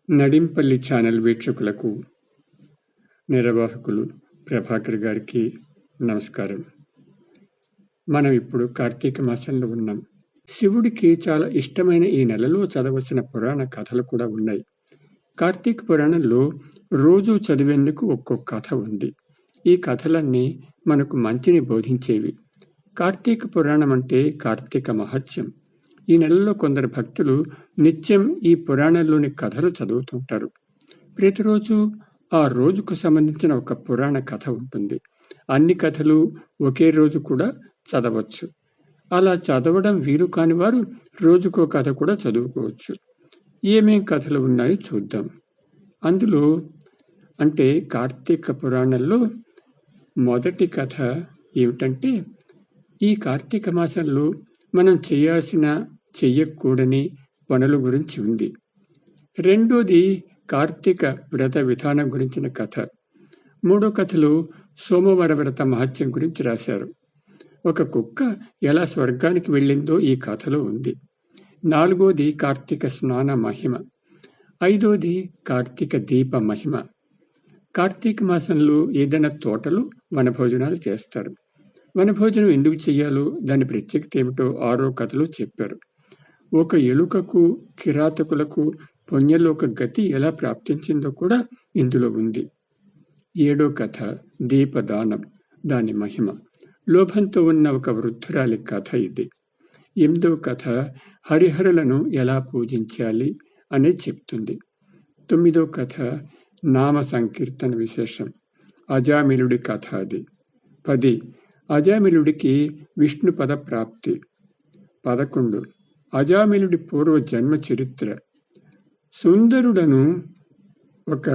Nadimpalli channel వీక్షకులకు నిర్వాహకులు ప్రభాకర్ గారికి నమస్కారం. మనం ఇప్పుడు కార్తీక మాసంలో ఉన్నాం. శివుడికి చాలా ఇష్టమైన ఈ నెలలో చదవలసిన పురాణ కథలు కూడా ఉన్నాయి. కార్తీక పురాణంలో రోజు చదివేందుకు ఒక్కొక్క కథ ఉంది. ఈ కథలన్నీ మనకు మంచిని బోధించేవి. కార్తీక పురాణం అంటే కార్తీక మహత్యం. ఈ నెలలో కొందరు భక్తులు నిత్యం ఈ పురాణంలోని కథలు చదువుతుంటారు. ప్రతిరోజు ఆ రోజుకు సంబంధించిన ఒక పురాణ కథ ఉంటుంది. అన్ని కథలు ఒకే రోజు కూడా చదవచ్చు. అలా చదవడం వీలు కాని వారు రోజుకో కథ కూడా చదువుకోవచ్చు. ఏమేం కథలు ఉన్నాయో చూద్దాం. అందులో అంటే కార్తీక పురాణంలో మొదటి కథ ఏమిటంటే, ఈ కార్తీక మాసంలో మనం చెయ్యకూడని పనుల గురించి ఉంది. రెండోది కార్తీక వ్రత విధానం గురించిన కథ. మూడో కథలో సోమవార వ్రత మహత్యం గురించి రాశారు. ఒక కుక్క ఎలా స్వర్గానికి వెళ్ళిందో ఈ కథలో ఉంది. నాలుగోది కార్తీక స్నాన మహిమ. ఐదోది కార్తీక దీప మహిమ. కార్తీక మాసంలో ఏదైనా తోటలో వనభోజనాలు చేస్తారు. వనభోజనం ఎందుకు చెయ్యాలో దాని ప్రత్యేకత ఏమిటో 6వ కథలో చెప్పారు. ఒక ఎలుకకు కిరాతకులకు పుణ్యలోక గతి ఎలా ప్రాప్తించిందో కూడా ఇందులో ఉంది. 7వ కథ దీపదానం, దాని మహిమ. లోభంతో ఉన్న ఒక వృద్ధురాలి కథ ఇది. 8వ కథ హరిహరులను ఎలా పూజించాలి అనేది చెప్తుంది. 9వ కథ నామ సంకీర్తన విశేషం, అజామిలుడి కథ అది. 10 అజామిలుడికి విష్ణు పద ప్రాప్తి. 11 అజామిలుడి పూర్వ జన్మ చరిత్ర. సుందరుడను ఒక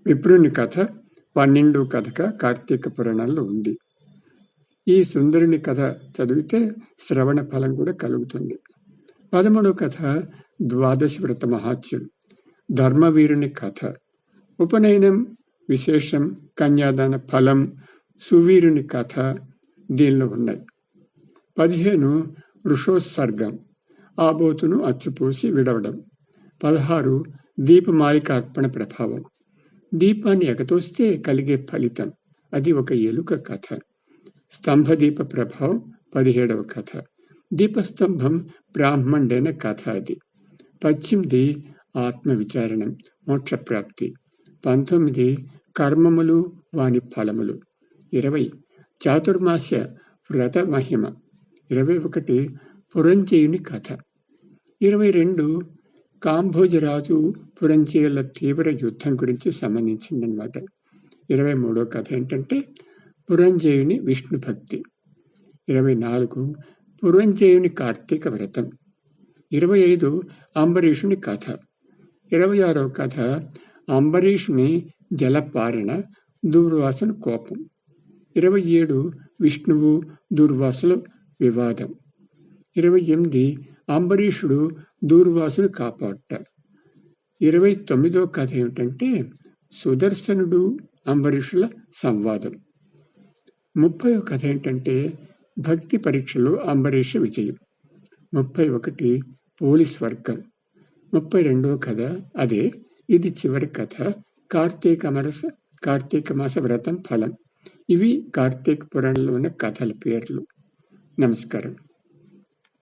విప్రుని కథ 12వ కథగా కార్తీక పురాణంలో ఉంది. ఈ సుందరుని కథ చదివితే శ్రవణ ఫలం కూడా కలుగుతుంది. 13వ కథ ద్వాదశి వ్రత మహాత్యం, ధర్మవీరుని కథ. ఉపనయనం విశేషం, కన్యాదాన ఫలం, సువీరుని కథ దీనిలో ఉన్నాయి. 15 ఋషోత్సర్గం, ఆబోతును అచ్చుపోసి విడవడం. 16 దీపమాలిక అర్పణ ప్రభావం, దీపాన్ని ఎగతోస్తే కలిగే ఫలితం, అది ఒక ఎలుక కథ. స్తంభదీప ప్రభావం 17వ కథ. దీపస్తంభం బ్రాహ్మణుడైన కథ అది. 18 ఆత్మ విచారణం, మోక్షప్రాప్తి. 19 కర్మములు వాని ఫలములు. 20 చాతుర్మాస్య వ్రత మహిమ. 21 పురంజయుని కథ. 22 కాంభోజరాజు పురంజయుల తీవ్ర యుద్ధం గురించి సంబంధించిందనమాట. 23వ కథ ఏంటంటే పురంజయుని విష్ణు భక్తి. 24 పురంజయుని కార్తీక వ్రతం. 25 అంబరీషుని కథ. 26వ కథ అంబరీషుని జలపారణ, దూర్వాసుని కోపం. 27 విష్ణువు దూర్వాసుల వివాదం. 28 అంబరీషుడు దూర్వాసుని కాపాడుట. 29వ కథ ఏమిటంటే సుదర్శనుడు అంబరీషుల సంవాదం. 30వ కథ ఏంటంటే భక్తి పరీక్షలో అంబరీష విజయం. 31 పోలీస్ వర్గం. 32వ కథ అదే, ఇది చివరి కథ, కార్తీక మాస వ్రతం ఫలం. ఇవి కార్తీక పురాణంలో ఉన్న కథల పేర్లు. నమస్కారం.